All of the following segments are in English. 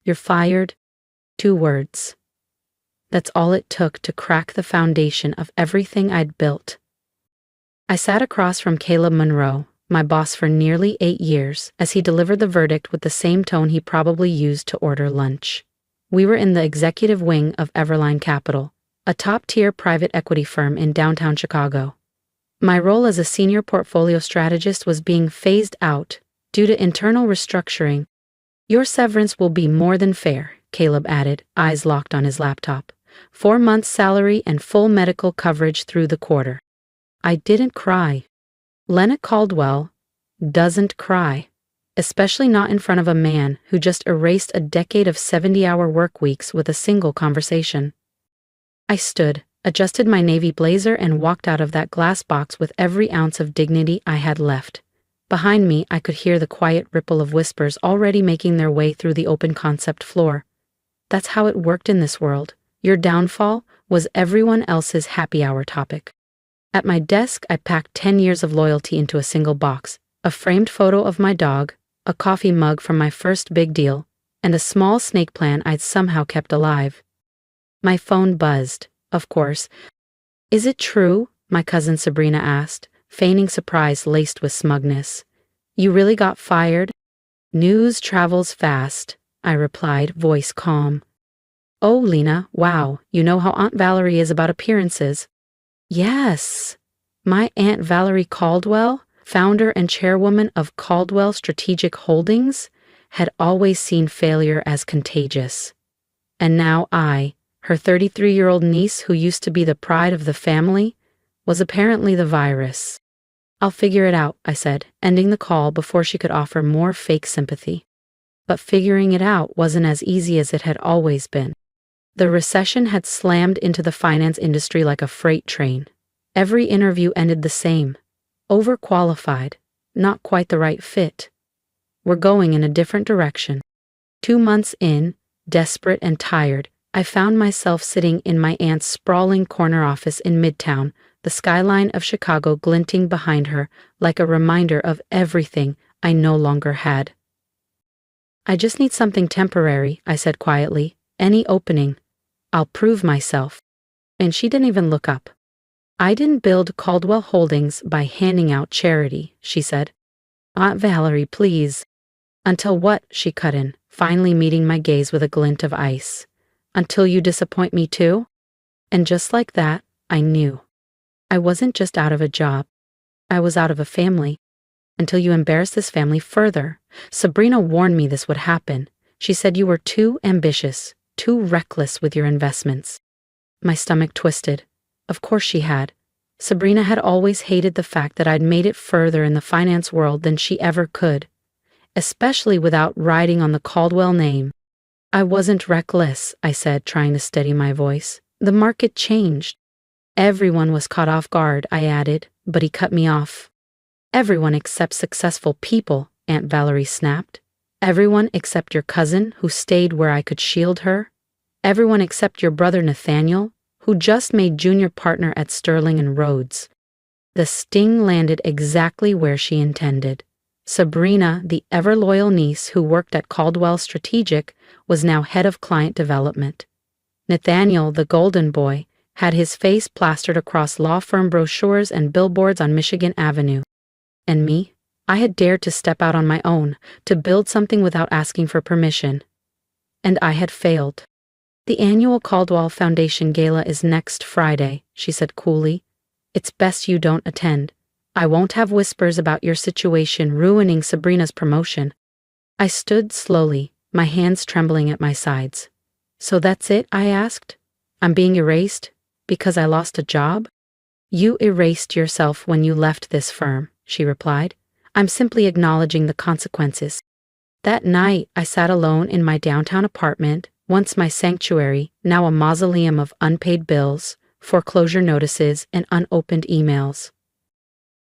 You're fired. 2 words. That's all it took to crack the foundation of everything I'd built. I sat across from Caleb Monroe, my boss for nearly 8 years, as he delivered the verdict with the same tone he probably used to order lunch. We were in the executive wing of Everline Capital, a top-tier private equity firm in downtown Chicago. My role as a senior portfolio strategist was being phased out due to internal restructuring. Your severance will be more than fair, Caleb added, eyes locked on his laptop. 4 months' salary and full medical coverage through the quarter. I didn't cry. Lena Caldwell doesn't cry, especially not in front of a man who just erased a decade of 70-hour work weeks with a single conversation. I stood, adjusted my navy blazer and walked out of that glass box with every ounce of dignity I had left. Behind me, I could hear the quiet ripple of whispers already making their way through the open concept floor. That's how it worked in this world. Your downfall was everyone else's happy hour topic. At my desk, I packed 10 years of loyalty into a single box, a framed photo of my dog, a coffee mug from my first big deal, and a small snake plan I'd somehow kept alive. My phone buzzed, of course. Is it true? My cousin Sabrina asked, feigning surprise laced with smugness. You really got fired? News travels fast, I replied, voice calm. Oh, Lena, wow, you know how Aunt Valerie is about appearances. Yes. My Aunt Valerie Caldwell, founder and chairwoman of Caldwell Strategic Holdings, had always seen failure as contagious. And now I, her 33-year-old niece who used to be the pride of the family, was apparently the virus. I'll figure it out, I said, ending the call before she could offer more fake sympathy. But figuring it out wasn't as easy as it had always been. The recession had slammed into the finance industry like a freight train. Every interview ended the same. Overqualified, not quite the right fit. We're going in a different direction. 2 months in, desperate and tired, I found myself sitting in my aunt's sprawling corner office in Midtown, the skyline of Chicago glinting behind her like a reminder of everything I no longer had. I just need something temporary, I said quietly. Any opening. I'll prove myself. And she didn't even look up. I didn't build Caldwell Holdings by handing out charity, she said. Aunt Valerie, please. Until what? She cut in, finally meeting my gaze with a glint of ice. Until you disappoint me too? And just like that, I knew. I wasn't just out of a job. I was out of a family. Until you embarrass this family further. Sabrina warned me this would happen. She said you were too ambitious, too reckless with your investments. My stomach twisted. Of course she had. Sabrina had always hated the fact that I'd made it further in the finance world than she ever could, especially without riding on the Caldwell name. I wasn't reckless, I said, trying to steady my voice. The market changed. Everyone was caught off guard, I added, but he cut me off. Everyone except successful people, Aunt Valerie snapped. Everyone except your cousin, who stayed where I could shield her. Everyone except your brother Nathaniel, who just made junior partner at Sterling and Rhodes. The sting landed exactly where she intended. Sabrina, the ever-loyal niece who worked at Caldwell Strategic, was now head of client development. Nathaniel, the golden boy, had his face plastered across law firm brochures and billboards on Michigan Avenue. And me? I had dared to step out on my own, to build something without asking for permission. And I had failed. The annual Caldwell Foundation Gala is next Friday, she said coolly. It's best you don't attend. I won't have whispers about your situation ruining Sabrina's promotion. I stood slowly, my hands trembling at my sides. So that's it? I asked. I'm being erased? Because I lost a job? You erased yourself when you left this firm, she replied. I'm simply acknowledging the consequences. That night, I sat alone in my downtown apartment, once my sanctuary, now a mausoleum of unpaid bills, foreclosure notices, and unopened emails.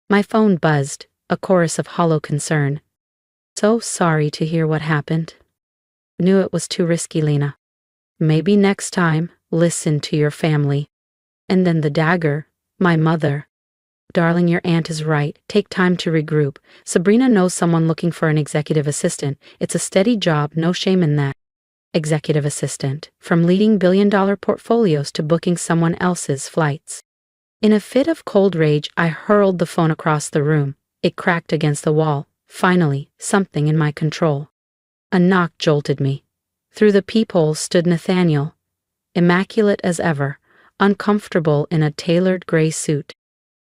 My phone buzzed, a chorus of hollow concern. So sorry to hear what happened. Knew it was too risky, Lena. Maybe next time, listen to your family. And then the dagger, my mother. Darling, your aunt is right. Take time to regroup. Sabrina knows someone looking for an executive assistant. It's a steady job, no shame in that. executive assistant, from leading billion-dollar portfolios to booking someone else's flights. In a fit of cold rage, I hurled the phone across the room. It cracked against the wall. Finally, something in my control. A knock jolted me. Through the peephole stood Nathaniel, immaculate as ever, uncomfortable in a tailored gray suit.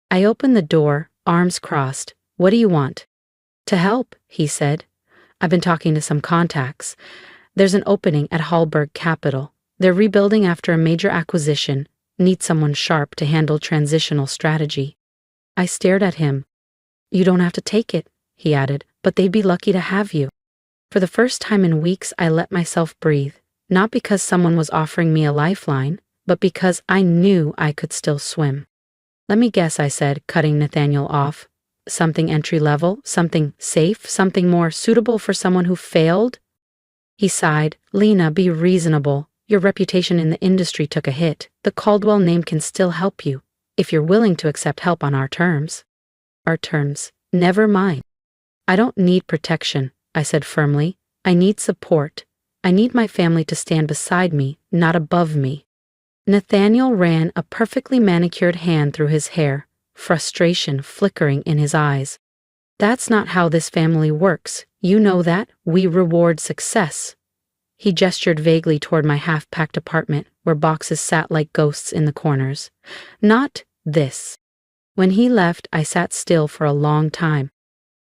I opened the door, arms crossed. "What do you want?" "To help," he said. "I've been talking to some contacts. There's an opening at Hallberg Capital. They're rebuilding after a major acquisition. Need someone sharp to handle transitional strategy." I stared at him. "You don't have to take it," he added, "but they'd be lucky to have you." For the first time in weeks, I let myself breathe, not because someone was offering me a lifeline, but because I knew I could still swim. "Let me guess," I said, cutting Nathaniel off. "Something entry-level, something safe, something more suitable for someone who failed?" He sighed. "Lena, be reasonable. Your reputation in the industry took a hit. The Caldwell name can still help you, if you're willing to accept help on our terms." "Our terms? Never mine." "I don't need protection," I said firmly. "I need support. I need my family to stand beside me, not above me." Nathaniel ran a perfectly manicured hand through his hair, frustration flickering in his eyes. "That's not how this family works. You know that. We reward success." He gestured vaguely toward my half-packed apartment, where boxes sat like ghosts in the corners. "Not this." When he left, I sat still for a long time.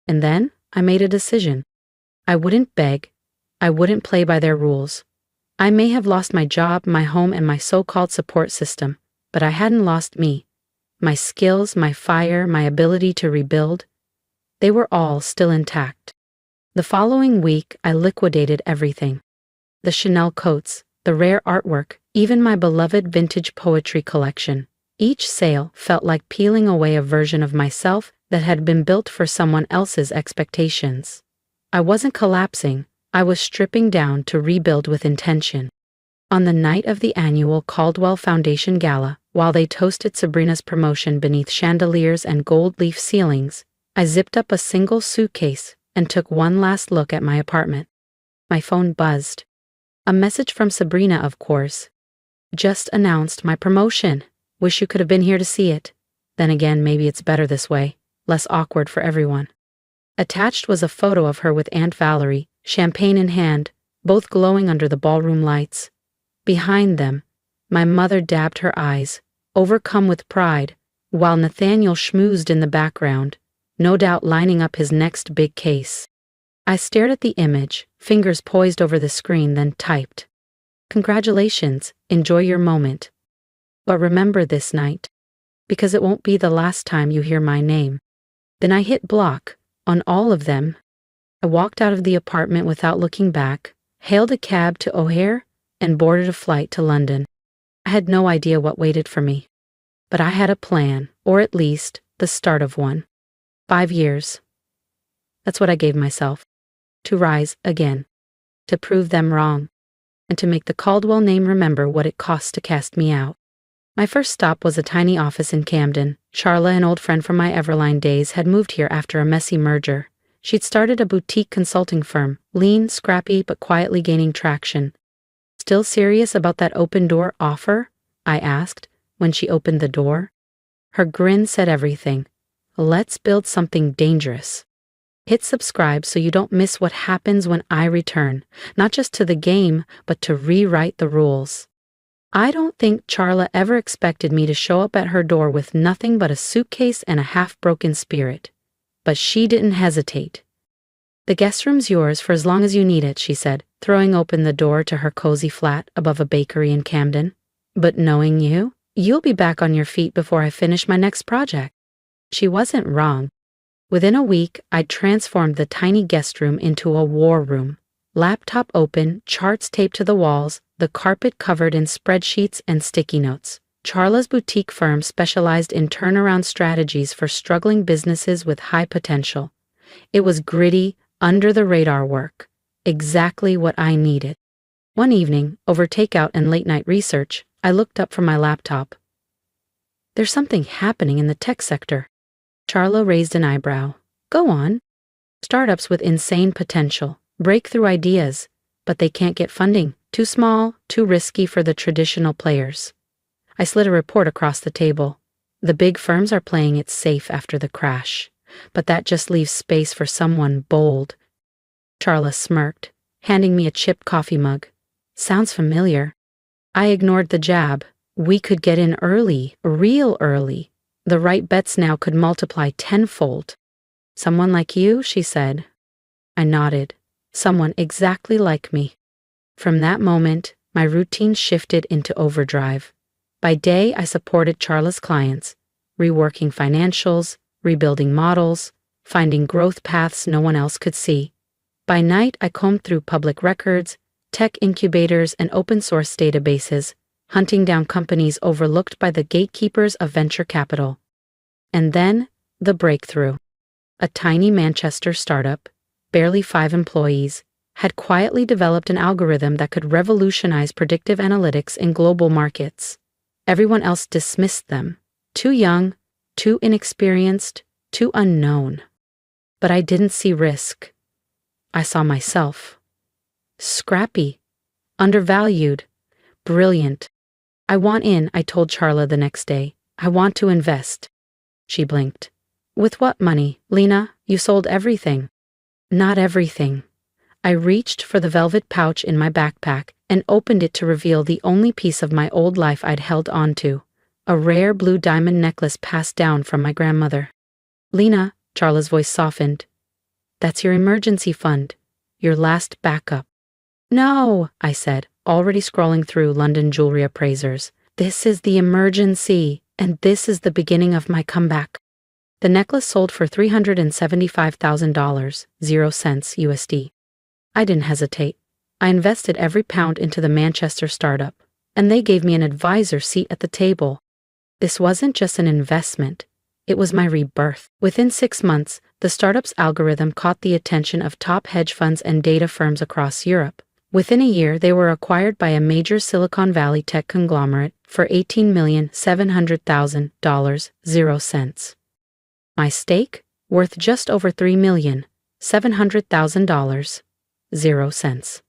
And then I made a decision. I wouldn't beg. I wouldn't play by their rules. I may have lost my job, my home, and my so-called support system, but I hadn't lost me. My skills, my fire, my ability to rebuild, they were all still intact. The following week, I liquidated everything. The Chanel coats, the rare artwork, even my beloved vintage poetry collection. Each sale felt like peeling away a version of myself that had been built for someone else's expectations. I wasn't collapsing. I was stripping down to rebuild with intention. On the night of the annual Caldwell Foundation Gala, while they toasted Sabrina's promotion beneath chandeliers and gold leaf ceilings, I zipped up a single suitcase and took one last look at my apartment. My phone buzzed. A message from Sabrina, of course. "Just announced my promotion. Wish you could have been here to see it. Then again, maybe it's better this way. Less awkward for everyone." Attached was a photo of her with Aunt Valerie, champagne in hand, both glowing under the ballroom lights. Behind them, my mother dabbed her eyes, overcome with pride, while Nathaniel schmoozed in the background, no doubt lining up his next big case. I stared at the image, fingers poised over the screen, then typed, "Congratulations, enjoy your moment. But remember this night, because it won't be the last time you hear my name." Then I hit block on all of them. I walked out of the apartment without looking back, hailed a cab to O'Hare, and boarded a flight to London. I had no idea what waited for me. But I had a plan, or at least the start of one. 5 years. That's what I gave myself. To rise again. To prove them wrong. And to make the Caldwell name remember what it cost to cast me out. My first stop was a tiny office in Camden. Charla, an old friend from my Everline days, had moved here after a messy merger. She'd started a boutique consulting firm, lean, scrappy, but quietly gaining traction. "Still serious about that open-door offer?" I asked, when she opened the door. Her grin said everything. "Let's build something dangerous. Hit subscribe so you don't miss what happens when I return, not just to the game, but to rewrite the rules." I don't think Charla ever expected me to show up at her door with nothing but a suitcase and a half-broken spirit. But she didn't hesitate. "The guest room's yours for as long as you need it," she said, throwing open the door to her cozy flat above a bakery in Camden. "But knowing you, you'll be back on your feet before I finish my next project." She wasn't wrong. Within a week, I'd transformed the tiny guest room into a war room. Laptop open, charts taped to the walls, the carpet covered in spreadsheets and sticky notes. Charla's boutique firm specialized in turnaround strategies for struggling businesses with high potential. It was gritty, under-the-radar work. Exactly what I needed. One evening, over takeout and late-night research, I looked up from my laptop. "There's something happening in the tech sector." Charla raised an eyebrow. "Go on." "Startups with insane potential, breakthrough ideas, but they can't get funding Too small, too risky for the traditional players. I slid a report across the table. The big firms are playing it safe after the crash, but that just leaves space for someone bold. Charla smirked, handing me a chipped coffee mug. Sounds familiar. I ignored the jab. We could get in early, real early. The right bets now could multiply tenfold. Someone like you, she said. I nodded. Someone exactly like me. From that moment, my routine shifted into overdrive. By day, I supported Charla's clients, reworking financials, rebuilding models, finding growth paths no one else could see. By night, I combed through public records, tech incubators, and open-source databases, hunting down companies overlooked by the gatekeepers of venture capital. And then, the breakthrough. A tiny Manchester startup, barely 5 employees, had quietly developed an algorithm that could revolutionize predictive analytics in global markets. Everyone else dismissed them. Too young, too inexperienced, too unknown. But I didn't see risk. I saw myself. Scrappy, undervalued, brilliant. I want in, I told Charla the next day. I want to invest. She blinked. With what money, Lena? You sold everything. Not everything. I reached for the velvet pouch in my backpack and opened it to reveal the only piece of my old life I'd held onto, a rare blue diamond necklace passed down from my grandmother. Lena, Charla's voice softened. That's your emergency fund, your last backup. No, I said, already scrolling through London jewelry appraisers. This is the emergency, and this is the beginning of my comeback. The necklace sold for $375,000, 0 cents USD. I didn't hesitate. I invested every pound into the Manchester startup, and they gave me an advisor seat at the table. This wasn't just an investment. It was my rebirth. Within 6 months, the startup's algorithm caught the attention of top hedge funds and data firms across Europe. Within a year, they were acquired by a major Silicon Valley tech conglomerate for $18,700,000, 0 cents. My stake, worth just over $3,700,000, 0 cents.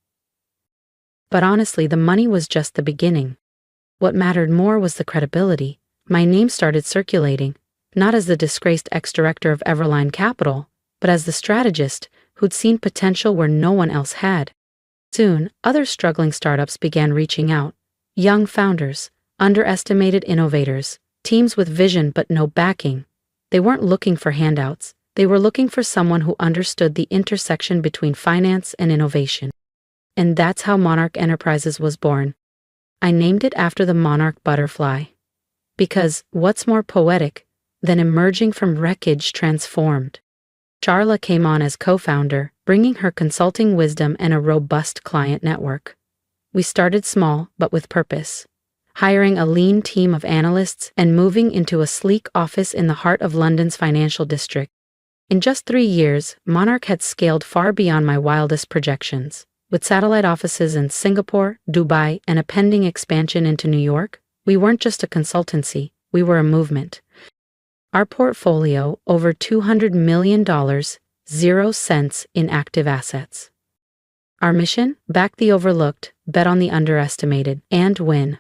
But honestly, the money was just the beginning. What mattered more was the credibility. My name started circulating, not as the disgraced ex-director of Everline Capital, but as the strategist who'd seen potential where no one else had. Soon, other struggling startups began reaching out. Young founders, underestimated innovators, teams with vision but no backing. They weren't looking for handouts. They were looking for someone who understood the intersection between finance and innovation. And that's how Monarch Enterprises was born. I named it after the monarch butterfly. Because what's more poetic than emerging from wreckage transformed? Charla came on as co-founder, bringing her consulting wisdom and a robust client network. We started small, but with purpose, hiring a lean team of analysts and moving into a sleek office in the heart of London's financial district. In just 3 years, Monarch had scaled far beyond my wildest projections. With satellite offices in Singapore, Dubai, and a pending expansion into New York, we weren't just a consultancy, we were a movement. Our portfolio, over $200 million, 0 cents in active assets. Our mission? Back the overlooked, bet on the underestimated, and win.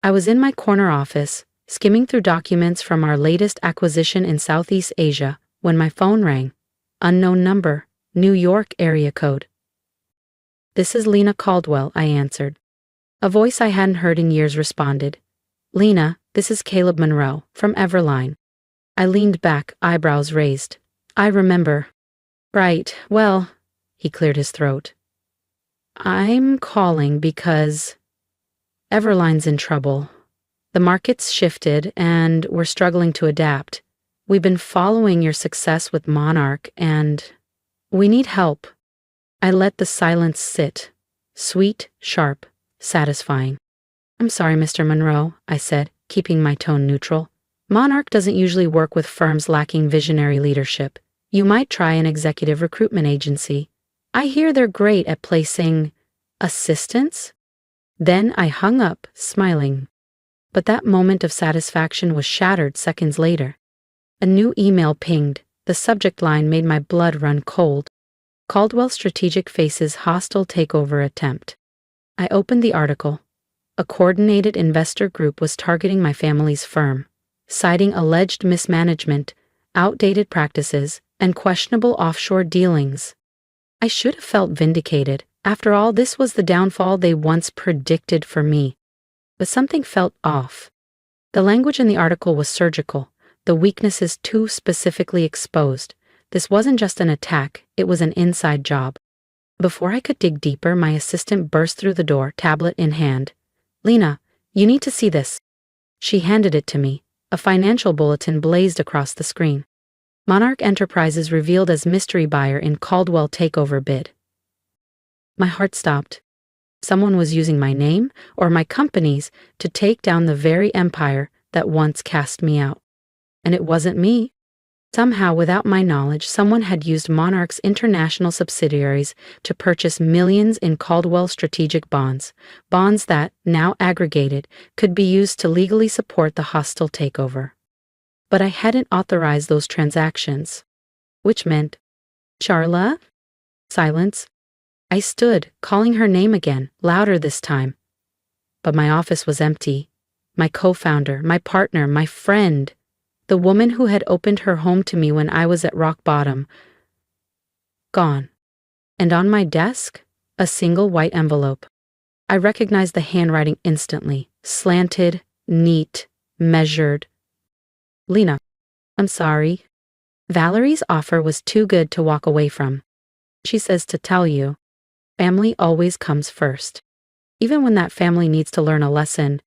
I was in my corner office, skimming through documents from our latest acquisition in Southeast Asia, when my phone rang. Unknown number, New York area code. This is Lena Caldwell, I answered. A voice I hadn't heard in years responded. Lena, this is Caleb Monroe, from Everline. I leaned back, eyebrows raised. I remember. Right, well, he cleared his throat. I'm calling because Everline's in trouble. The market's shifted, and we're struggling to adapt. We've been following your success with Monarch, and we need help. I let the silence sit, sweet, sharp, satisfying. I'm sorry, Mr. Monroe, I said, keeping my tone neutral. Monarch doesn't usually work with firms lacking visionary leadership. You might try an executive recruitment agency. I hear they're great at placing assistants. Then I hung up, smiling. But that moment of satisfaction was shattered seconds later. A new email pinged. The subject line made my blood run cold. Caldwell Strategic faces hostile takeover attempt. I opened the article. A coordinated investor group was targeting my family's firm, citing alleged mismanagement, outdated practices, and questionable offshore dealings. I should have felt vindicated. After all, this was the downfall they once predicted for me. But something felt off. The language in the article was surgical, the weaknesses too specifically exposed. This wasn't just an attack, it was an inside job. Before I could dig deeper, my assistant burst through the door, tablet in hand. "Lena, you need to see this." She handed it to me. A financial bulletin blazed across the screen. Monarch Enterprises revealed as mystery buyer in Caldwell takeover bid. My heart stopped. Someone was using my name, or my company's, to take down the very empire that once cast me out. And it wasn't me. Somehow, without my knowledge, someone had used Monarch's international subsidiaries to purchase millions in Caldwell strategic bonds, bonds that, now aggregated, could be used to legally support the hostile takeover. But I hadn't authorized those transactions, which meant, Charla? Silence. I stood, calling her name again, louder this time. But my office was empty. My co-founder, my partner, my friend, the woman who had opened her home to me when I was at rock bottom, gone. And on my desk, a single white envelope. I recognized the handwriting instantly, slanted, neat, measured. "Lena, I'm sorry. Valerie's offer was too good to walk away from. She says to tell you, family always comes first. Even when that family needs to learn a lesson."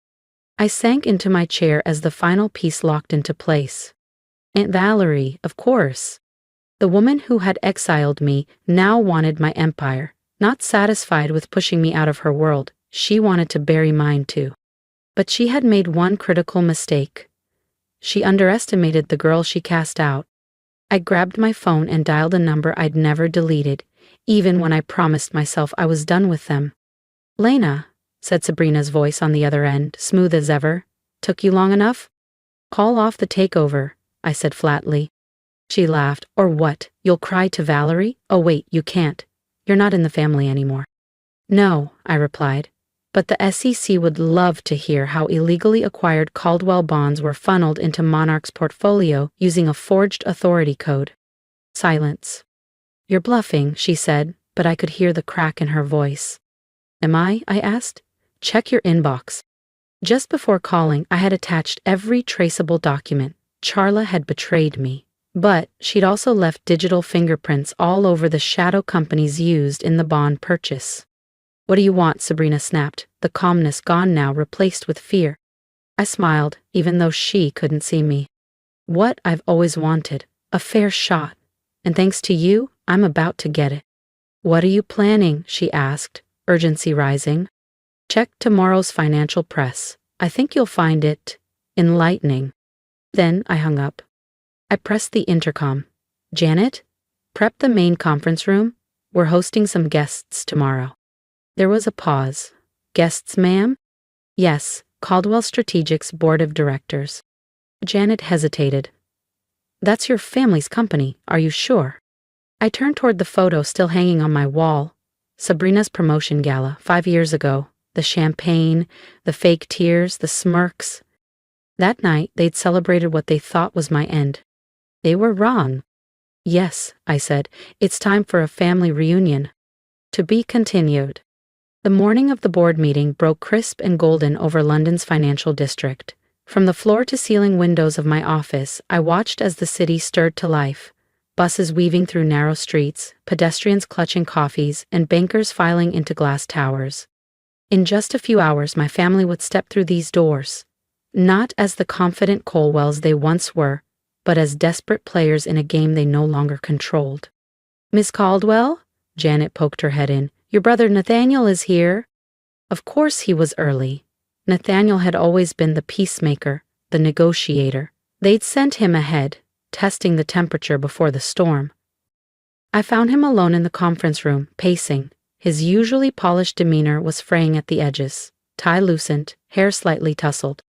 I sank into my chair as the final piece locked into place. Aunt Valerie, of course. The woman who had exiled me now wanted my empire. Not satisfied with pushing me out of her world, she wanted to bury mine too. But she had made one critical mistake. She underestimated the girl she cast out. I grabbed my phone and dialed a number I'd never deleted, even when I promised myself I was done with them. "Lena," said Sabrina's voice on the other end, smooth as ever. "Took you long enough?" "Call off the takeover," I said flatly. She laughed. "Or what? You'll cry to Valerie? Oh wait, you can't. You're not in the family anymore." "No," I replied. "But the SEC would love to hear how illegally acquired Caldwell bonds were funneled into Monarch's portfolio using a forged authority code." Silence. "You're bluffing," she said, but I could hear the crack in her voice. "Am I?" I asked. "Check your inbox." Just before calling, I had attached every traceable document. Charla had betrayed me. But she'd also left digital fingerprints all over the shadow companies used in the bond purchase. "What do you want?" Sabrina snapped, the calmness gone now, replaced with fear. I smiled, even though she couldn't see me. "What I've always wanted, a fair shot. And thanks to you, I'm about to get it." "What are you planning?" she asked, urgency rising. "Check tomorrow's financial press. I think you'll find it enlightening." Then I hung up. I pressed the intercom. "Janet? Prep the main conference room. We're hosting some guests tomorrow." There was a pause. "Guests, ma'am?" "Yes, Caldwell Strategic's board of directors." Janet hesitated. "That's your family's company, are you sure?" I turned toward the photo still hanging on my wall. Sabrina's promotion gala, 5 years ago. The champagne, the fake tears, the smirks. That night, they'd celebrated what they thought was my end. They were wrong. "Yes," I said, "it's time for a family reunion." To be continued. The morning of the board meeting broke crisp and golden over London's financial district. From the floor-to-ceiling windows of my office, I watched as the city stirred to life. Buses weaving through narrow streets, pedestrians clutching coffees, and bankers filing into glass towers. In just a few hours, my family would step through these doors, not as the confident Colwells they once were, but as desperate players in a game they no longer controlled. "Miss Caldwell?" Janet poked her head in. "Your brother Nathaniel is here." Of course he was early. Nathaniel had always been the peacemaker, the negotiator. They'd sent him ahead, testing the temperature before the storm. I found him alone in the conference room, pacing. His usually polished demeanor was fraying at the edges, tie loosened, hair slightly tousled.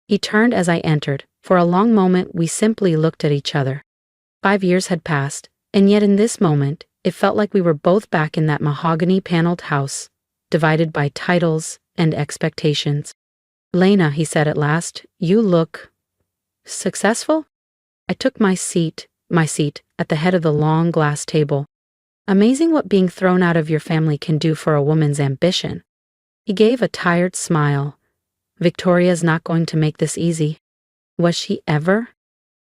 He turned as I entered. For a long moment, we simply looked at each other. 5 years had passed, and yet in this moment, it felt like we were both back in that mahogany-paneled house, divided by titles and expectations. "Lena," he said at last, "you look successful?" I took my seat at the head of the long glass table. "Amazing what being thrown out of your family can do for a woman's ambition." He gave a tired smile. "Victoria's not going to make this easy." "Was she ever?"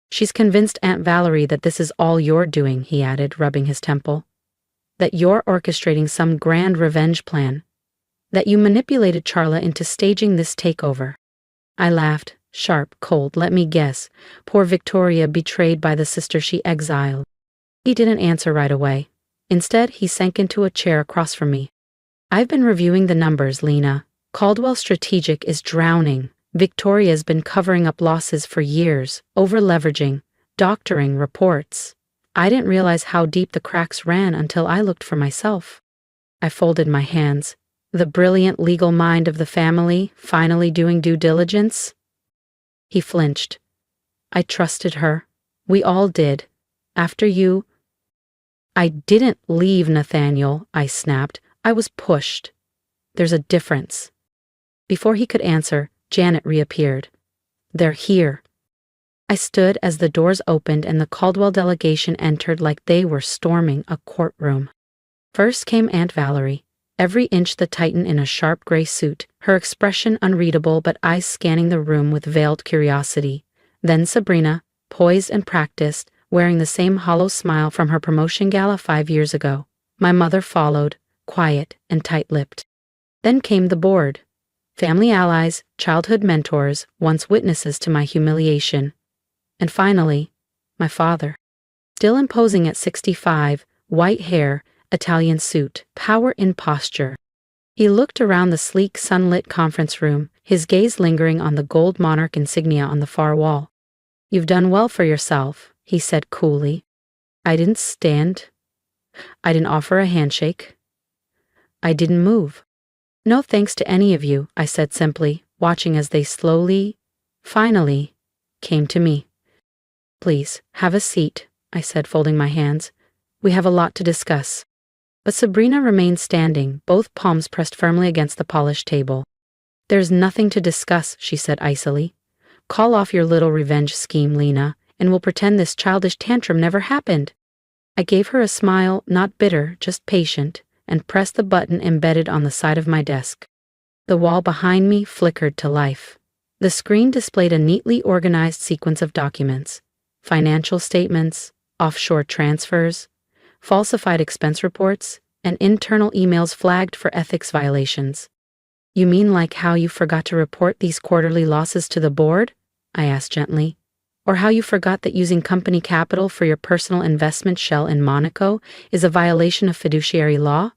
"She's convinced Aunt Valerie that this is all you're doing," he added, rubbing his temple. "That you're orchestrating some grand revenge plan. That you manipulated Charla into staging this takeover." I laughed. "Sharp, cold, let me guess. Poor Victoria betrayed by the sister she exiled." He didn't answer right away. Instead, he sank into a chair across from me. "I've been reviewing the numbers, Lena. Caldwell Strategic is drowning. Victoria's been covering up losses for years, over-leveraging, doctoring reports. I didn't realize how deep the cracks ran until I looked for myself." I folded my hands. The brilliant legal mind of the family, finally doing due diligence? He flinched. "I trusted her. We all did. After you—" "I didn't leave, Nathaniel," I snapped. "I was pushed. There's a difference." Before he could answer, Janet reappeared. "They're here." I stood as the doors opened and the Caldwell delegation entered like they were storming a courtroom. First came Aunt Valerie, every inch the Titan in a sharp gray suit, her expression unreadable but eyes scanning the room with veiled curiosity. Then Sabrina, poised and practiced, wearing the same hollow smile from her promotion gala 5 years ago. My mother followed, quiet and tight-lipped. Then came the board. Family allies, childhood mentors, once witnesses to my humiliation. And finally, my father. Still imposing at 65, white hair, Italian suit, power in posture. He looked around the sleek, sunlit conference room, his gaze lingering on the gold monarch insignia on the far wall. "You've done well for yourself," he said coolly. I didn't stand. I didn't offer a handshake. I didn't move. "No thanks to any of you," I said simply, watching as they slowly, finally, came to me. "Please, have a seat," I said, folding my hands. "We have a lot to discuss." But Sabrina remained standing, both palms pressed firmly against the polished table. "There's nothing to discuss," she said icily. "Call off your little revenge scheme, Lena, and we'll pretend this childish tantrum never happened." I gave her a smile, not bitter, just patient, and pressed the button embedded on the side of my desk. The wall behind me flickered to life. The screen displayed a neatly organized sequence of documents: financial statements, offshore transfers, falsified expense reports, and internal emails flagged for ethics violations. "You mean like how you forgot to report these quarterly losses to the board?" I asked gently. "Or how you forgot that using company capital for your personal investment shell in Monaco is a violation of fiduciary law?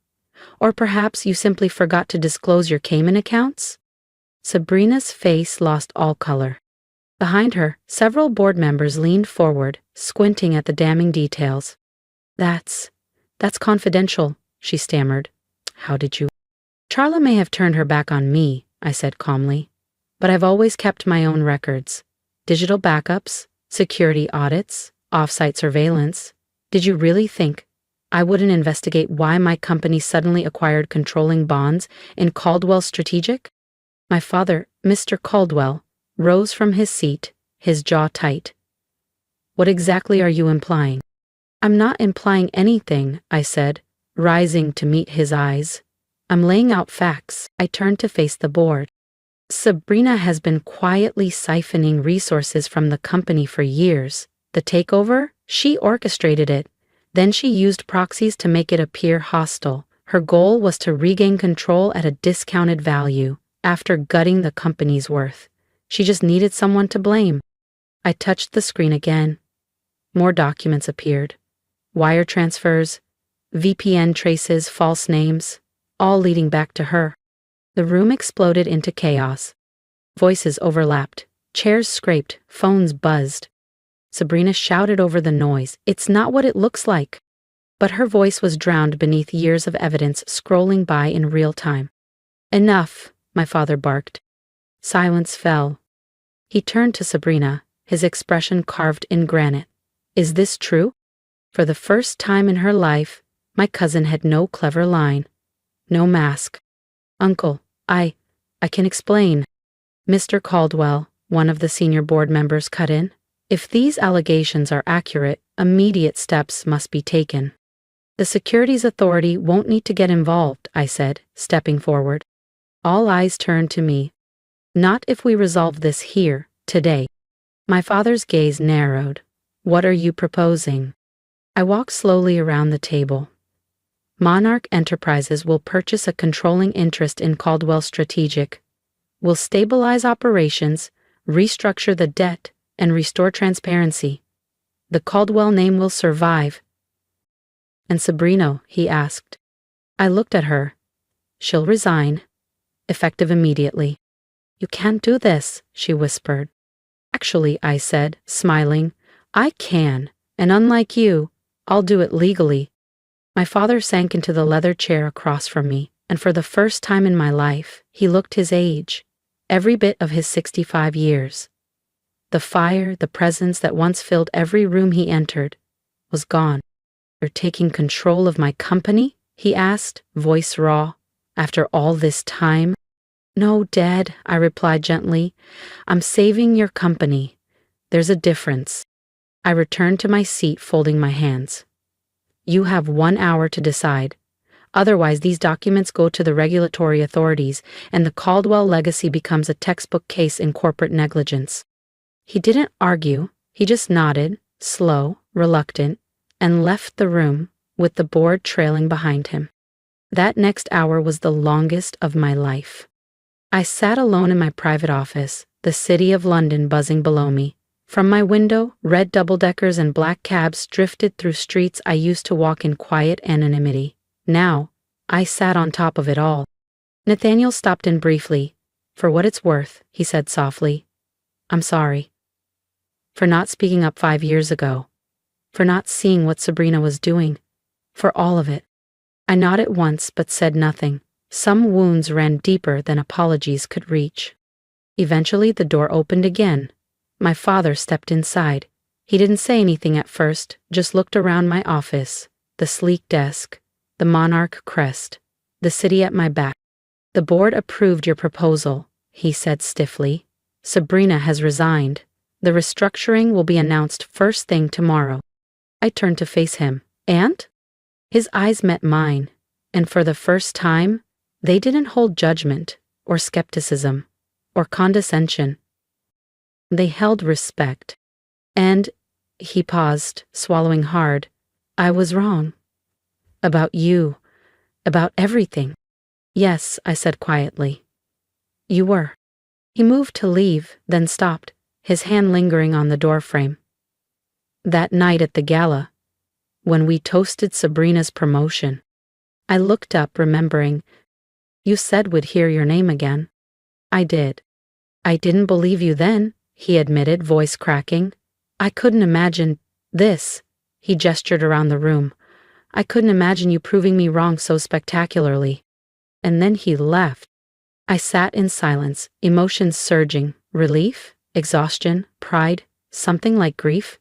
Or perhaps you simply forgot to disclose your Cayman accounts?" Sabrina's face lost all color. Behind her, several board members leaned forward, squinting at the damning details. That's confidential," she stammered. "How did you—" "Charla may have turned her back on me," I said calmly, "but I've always kept my own records. Digital backups, security audits, off-site surveillance. Did you really think I wouldn't investigate why my company suddenly acquired controlling bonds in Caldwell Strategic?" My father, Mr. Caldwell, rose from his seat, his jaw tight. "What exactly are you implying?" "I'm not implying anything," I said, rising to meet his eyes. "I'm laying out facts." I turned to face the board. "Sabrina has been quietly siphoning resources from the company for years. The takeover? She orchestrated it. Then she used proxies to make it appear hostile. Her goal was to regain control at a discounted value, after gutting the company's worth. She just needed someone to blame." I touched the screen again. More documents appeared. Wire transfers, VPN traces, false names, all leading back to her. The room exploded into chaos. Voices overlapped, chairs scraped, phones buzzed. Sabrina shouted over the noise, "It's not what it looks like." But her voice was drowned beneath years of evidence scrolling by in real time. "Enough," my father barked. Silence fell. He turned to Sabrina, his expression carved in granite. "Is this true?" For the first time in her life, my cousin had no clever line, no mask. Uncle, I can explain. Mr. Caldwell, one of the senior board members, cut in. If these allegations are accurate, immediate steps must be taken. The Securities Authority won't need to get involved, I said, stepping forward. All eyes turned to me. Not if we resolve this here, today. My father's gaze narrowed. What are you proposing? I walked slowly around the table. Monarch Enterprises will purchase a controlling interest in Caldwell Strategic, will stabilize operations, restructure the debt, and restore transparency. The Caldwell name will survive. And Sabrina, he asked. I looked at her. She'll resign, effective immediately. You can't do this, she whispered. Actually, I said, smiling, I can, and unlike you, I'll do it legally. My father sank into the leather chair across from me, and for the first time in my life, he looked his age, every bit of his 65 years. The fire, the presence that once filled every room he entered, was gone. You're taking control of my company? He asked, voice raw. After all this time? No, Dad, I replied gently. I'm saving your company. There's a difference. I returned to my seat, folding my hands. You have 1 hour to decide. Otherwise, these documents go to the regulatory authorities, and the Caldwell legacy becomes a textbook case in corporate negligence. He didn't argue. He just nodded, slow, reluctant, and left the room with the board trailing behind him. That next hour was the longest of my life. I sat alone in my private office, the city of London buzzing below me. From my window, red double-deckers and black cabs drifted through streets I used to walk in quiet anonymity. Now, I sat on top of it all. Nathaniel stopped in briefly. For what it's worth, he said softly. I'm sorry. For not speaking up 5 years ago. For not seeing what Sabrina was doing. For all of it. I nodded once but said nothing. Some wounds ran deeper than apologies could reach. Eventually the door opened again. My father stepped inside. He didn't say anything at first, just looked around my office, the sleek desk, the monarch crest, the city at my back. The board approved your proposal, he said stiffly. Sabrina has resigned. The restructuring will be announced first thing tomorrow. I turned to face him. And? His eyes met mine, and for the first time, they didn't hold judgment, or skepticism, or condescension. They held respect. And, he paused, swallowing hard, I was wrong. About you. About everything. Yes, I said quietly. You were. He moved to leave, then stopped, his hand lingering on the doorframe. That night at the gala, when we toasted Sabrina's promotion, I looked up, remembering, you said we'd hear your name again. I did. I didn't believe you then, he admitted, voice cracking. I couldn't imagine this. He gestured around the room. I couldn't imagine you proving me wrong so spectacularly. And then he left. I sat in silence, emotions surging, relief, exhaustion, pride, something like grief.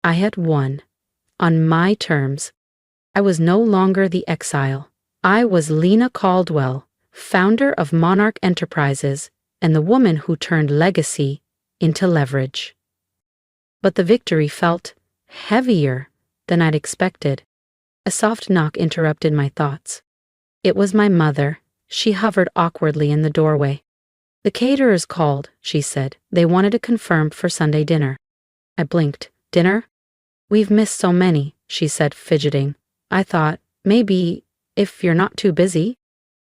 I had won. On my terms. I was no longer the exile. I was Lena Caldwell, founder of Monarch Enterprises, and the woman who turned legacy into leverage. But the victory felt heavier than I'd expected. A soft knock interrupted my thoughts. It was my mother. She hovered awkwardly in the doorway. The caterers called, she said. They wanted to confirm for Sunday dinner. I blinked. Dinner? We've missed so many, she said, fidgeting. I thought, maybe, if you're not too busy.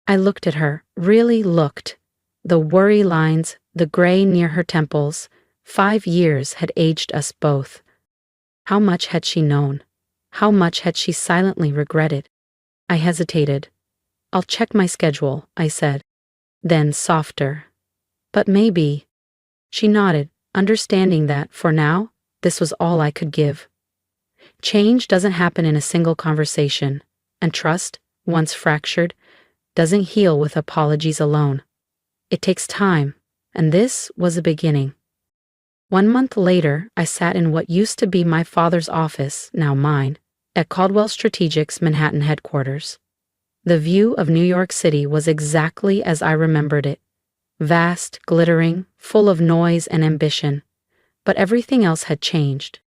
I looked at her, really looked. The worry lines, the gray near her temples. 5 years had aged us both. How much had she known? How much had she silently regretted? I hesitated. I'll check my schedule, I said. Then softer. But maybe. She nodded, understanding that, for now, this was all I could give. Change doesn't happen in a single conversation, and trust, once fractured, doesn't heal with apologies alone. It takes time, and this was a beginning. 1 month later, I sat in what used to be my father's office, now mine, at Caldwell Strategic's Manhattan headquarters. The view of New York City was exactly as I remembered it. Vast, glittering, full of noise and ambition. But everything else had changed.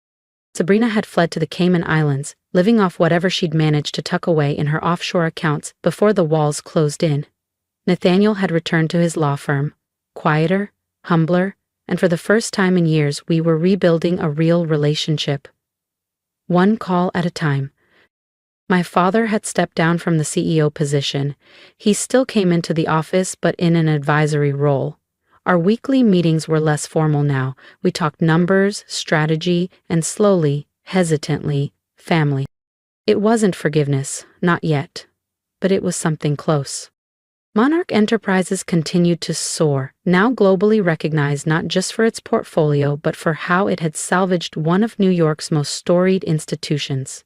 Sabrina had fled to the Cayman Islands, living off whatever she'd managed to tuck away in her offshore accounts before the walls closed in. Nathaniel had returned to his law firm, quieter, humbler, and for the first time in years we were rebuilding a real relationship. One call at a time. My father had stepped down from the CEO position. He still came into the office, but in an advisory role. Our weekly meetings were less formal now. We talked numbers, strategy, and slowly, hesitantly, family. It wasn't forgiveness, not yet. But it was something close. Monarch Enterprises continued to soar, now globally recognized not just for its portfolio but for how it had salvaged one of New York's most storied institutions.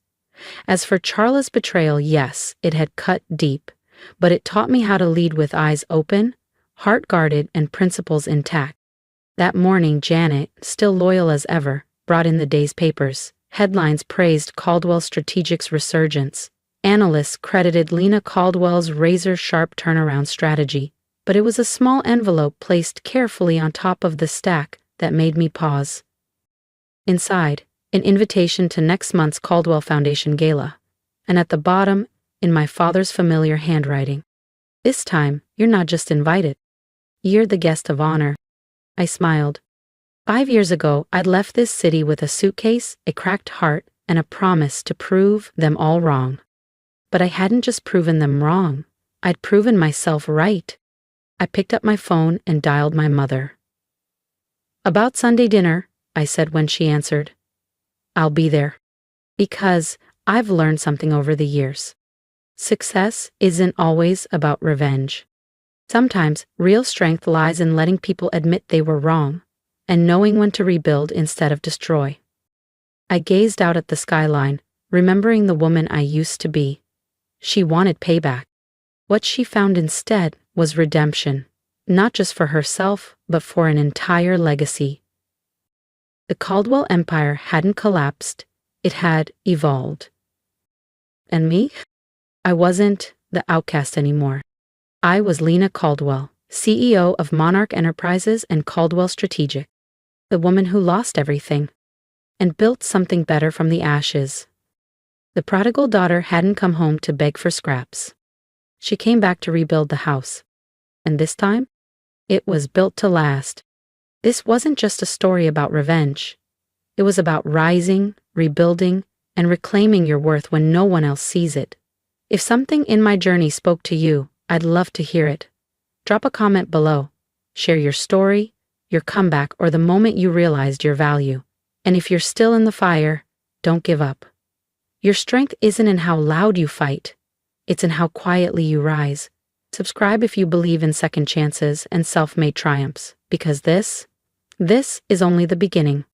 As for Charla's betrayal, yes, it had cut deep, but it taught me how to lead with eyes open, heart guarded, and principles intact. That morning, Janet, still loyal as ever, brought in the day's papers. Headlines praised Caldwell Strategic's resurgence. Analysts credited Lena Caldwell's razor-sharp turnaround strategy, but it was a small envelope placed carefully on top of the stack that made me pause. Inside, an invitation to next month's Caldwell Foundation Gala, and at the bottom, in my father's familiar handwriting, "This time, you're not just invited. You're the guest of honor." I smiled. 5 years ago, I'd left this city with a suitcase, a cracked heart, and a promise to prove them all wrong. But I hadn't just proven them wrong. I'd proven myself right. I picked up my phone and dialed my mother. "About Sunday dinner," I said when she answered. "I'll be there." Because I've learned something over the years. Success isn't always about revenge. Sometimes real strength lies in letting people admit they were wrong, and knowing when to rebuild instead of destroy. I gazed out at the skyline, remembering the woman I used to be. She wanted payback. What she found instead was redemption, not just for herself, but for an entire legacy. The Caldwell Empire hadn't collapsed, it had evolved. And me? I wasn't the outcast anymore. I was Lena Caldwell, CEO of Monarch Enterprises and Caldwell Strategic, the woman who lost everything and built something better from the ashes. The prodigal daughter hadn't come home to beg for scraps. She came back to rebuild the house. And this time, it was built to last. This wasn't just a story about revenge. It was about rising, rebuilding, and reclaiming your worth when no one else sees it. If something in my journey spoke to you, I'd love to hear it. Drop a comment below. Share your story, your comeback, or the moment you realized your value. And if you're still in the fire, don't give up. Your strength isn't in how loud you fight. It's in how quietly you rise. Subscribe if you believe in second chances and self-made triumphs, because this is only the beginning.